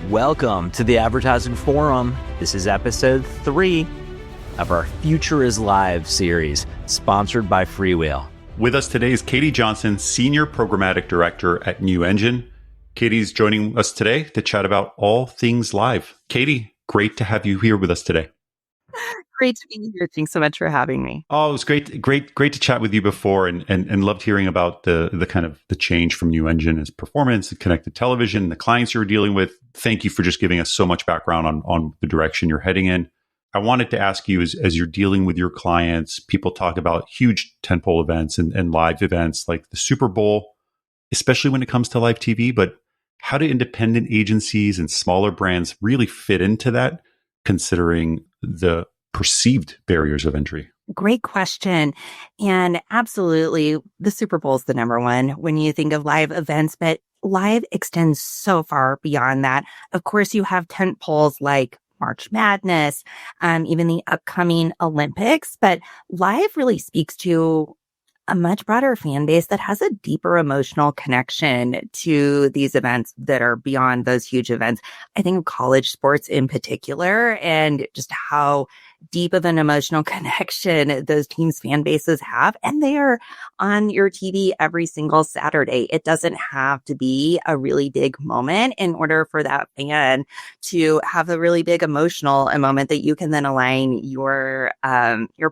Welcome to the Advertising Forum. This is episode 3 of our Future is Live series, sponsored by Freewheel. With us today is Katie Johnson, Senior Programmatic Director at New Engine. Katie's joining us today to chat about all things live. Katie, great to have you here with us today. Great to be here. Thanks so much for having me. Oh, it was great to chat with you before, and loved hearing about the kind of the change from New Engine as performance and connected television, the clients you're dealing with. Thank you for just giving us so much background on the direction you're heading in. I wanted to ask you, as you're dealing with your clients, people talk about huge tentpole events and live events like the Super Bowl, especially when it comes to live TV, but how do independent agencies and smaller brands really fit into that, considering the perceived barriers of entry? Great question. And absolutely, the Super Bowl is the number one when you think of live events, but live extends so far beyond that. Of course, you have tent poles like March Madness, even the upcoming Olympics, but live really speaks to a much broader fan base that has a deeper emotional connection to these events that are beyond those huge events. I think of college sports in particular and just how deep of an emotional connection those teams' fan bases have. And they are on your TV every single Saturday. It doesn't have to be a really big moment in order for that fan to have a really big emotional moment that you can then align your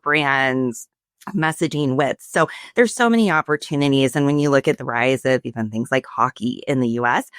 brand's messaging with. So there's so many opportunities. And when you look at the rise of even things like hockey in the US,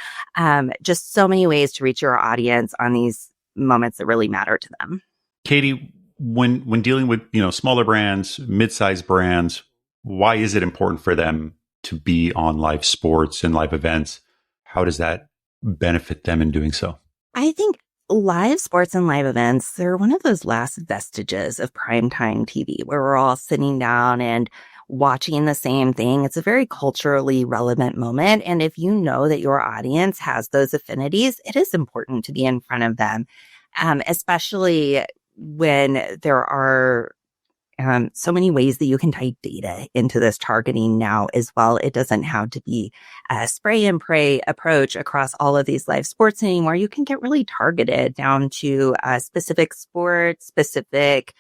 just so many ways to reach your audience on these moments that really matter to them. Katie, when dealing with smaller brands, mid-sized brands, why is it important for them to be on live sports and live events? How does that benefit them in doing so? I think live sports and live events, they're one of those last vestiges of primetime TV where we're all sitting down and watching the same thing. It's a very culturally relevant moment. And if you know that your audience has those affinities, it is important to be in front of them, especially when there are so many ways that you can tie data into this targeting now as well. It doesn't have to be a spray and pray approach across all of these live sports anymore. You can get really targeted down to specific sports, specific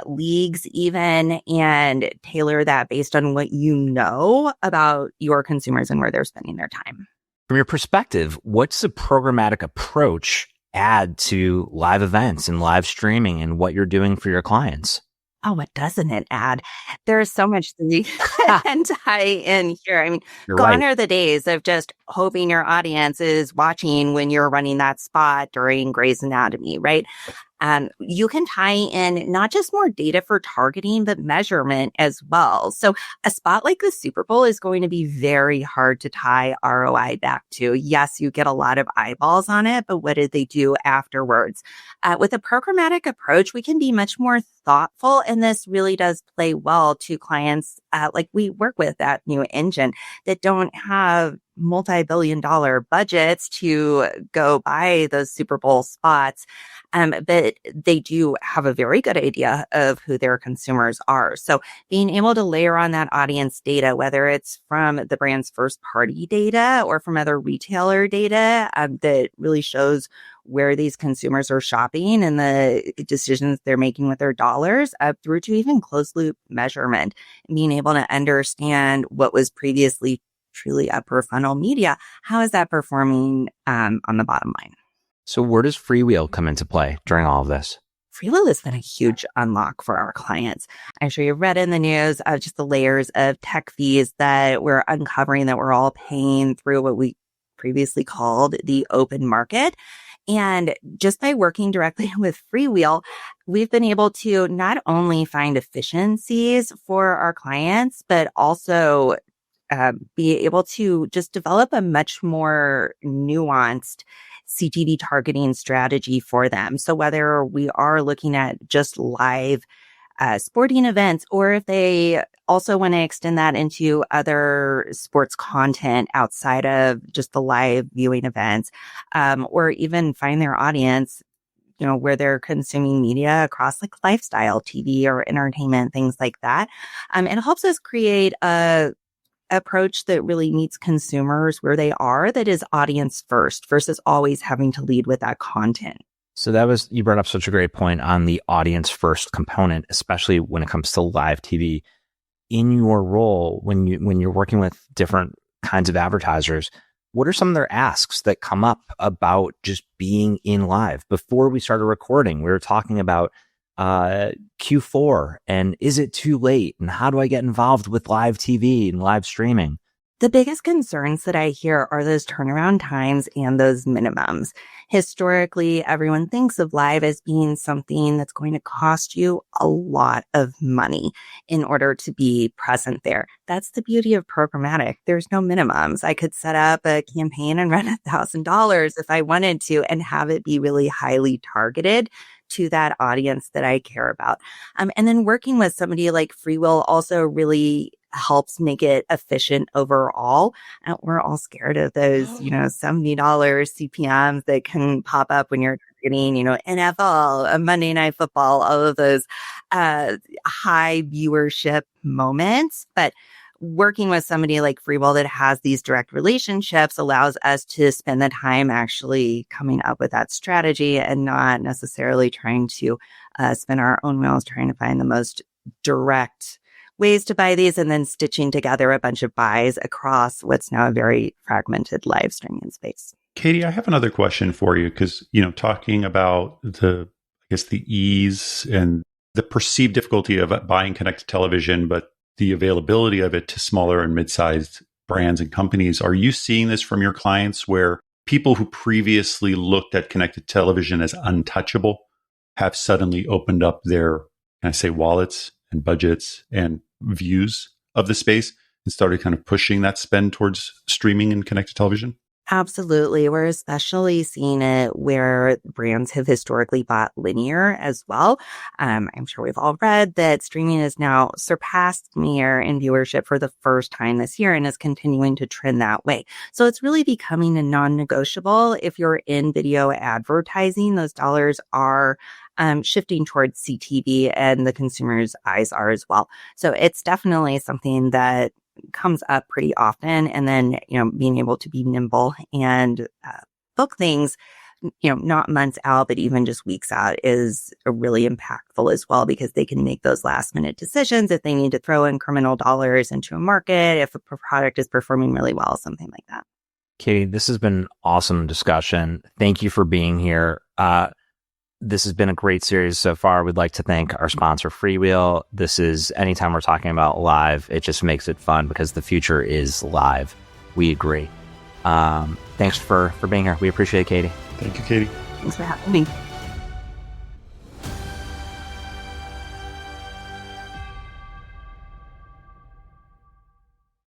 leagues even, and tailor that based on what you know about your consumers and where they're spending their time. From your perspective, what's the programmatic approach add to live events and live streaming and what you're doing for your clients? Oh, what doesn't it add? There's so much that you can tie in here. I mean, You're gone right. are the days of just hoping your audience is watching when you're running that spot during Grey's Anatomy, right? You can tie in not just more data for targeting, but measurement as well. So a spot like the Super Bowl is going to be very hard to tie ROI back to. Yes, you get a lot of eyeballs on it, but what did they do afterwards? With a programmatic approach, we can be much more thoughtful, and this really does play well to clients like we work with at New Engine that don't have multi-billion-dollar budgets to go buy those Super Bowl spots. But they do have a very good idea of who their consumers are. So being able to layer on that audience data, whether it's from the brand's first party data or from other retailer data that really shows where these consumers are shopping and the decisions they're making with their dollars, up through to even closed loop measurement, and being able to understand what was previously truly upper funnel media. How is that performing on the bottom line? So where does Freewheel come into play during all of this? Freewheel has been a huge unlock for our clients. I'm sure you've read in the news of just the layers of tech fees that we're uncovering that we're all paying through what we previously called the open market. And just by working directly with Freewheel, we've been able to not only find efficiencies for our clients, but also be able to just develop a much more nuanced CTV targeting strategy for them. So whether we are looking at just live sporting events, or if they also want to extend that into other sports content outside of just the live viewing events, or even find their audience, where they're consuming media across like lifestyle TV or entertainment, things like that. It helps us create a approach that really meets consumers where they are, that is audience first versus always having to lead with that content. So you brought up such a great point on the audience first component, especially when it comes to live TV. In your role, when you're working with different kinds of advertisers, what are some of their asks that come up about just being in live? Before we started recording, we were talking about Q4 and is it too late? And how do I get involved with live TV and live streaming? The biggest concerns that I hear are those turnaround times and those minimums. Historically, everyone thinks of live as being something that's going to cost you a lot of money in order to be present there. That's the beauty of programmatic. There's no minimums. I could set up a campaign and run $1,000 if I wanted to and have it be really highly targeted to that audience that I care about. And then working with somebody like Freewheel also really helps make it efficient overall. And we're all scared of those, $70 CPMs that can pop up when you're targeting, NFL, Monday Night Football, all of those high viewership moments. But working with somebody like Freewheel that has these direct relationships allows us to spend the time actually coming up with that strategy and not necessarily trying to spin our own wheels, trying to find the most direct ways to buy these and then stitching together a bunch of buys across what's now a very fragmented live streaming space. Katie, I have another question for you because, talking about the ease and the perceived difficulty of buying connected television, but the availability of it to smaller and mid-sized brands and companies. Are you seeing this from your clients where people who previously looked at connected television as untouchable have suddenly opened up their, wallets and budgets and views of the space and started kind of pushing that spend towards streaming and connected television? Absolutely. We're especially seeing it where brands have historically bought linear as well. I'm sure we've all read that streaming has now surpassed linear in viewership for the first time this year and is continuing to trend that way. So it's really becoming a non-negotiable. If you're in video advertising, those dollars are shifting towards CTV and the consumer's eyes are as well. So it's definitely something that comes up pretty often. And then, being able to be nimble and book things, not months out, but even just weeks out is really impactful as well, because they can make those last minute decisions if they need to throw incremental dollars into a market, if a product is performing really well, something like that. Katie, this has been an awesome discussion. Thank you for being here. This has been a great series so far. We'd like to thank our sponsor, Freewheel. This is, anytime we're talking about live, it just makes it fun because the future is live. We agree. Thanks for being here. We appreciate it, Katie. Thank you, Katie. Thanks for having me.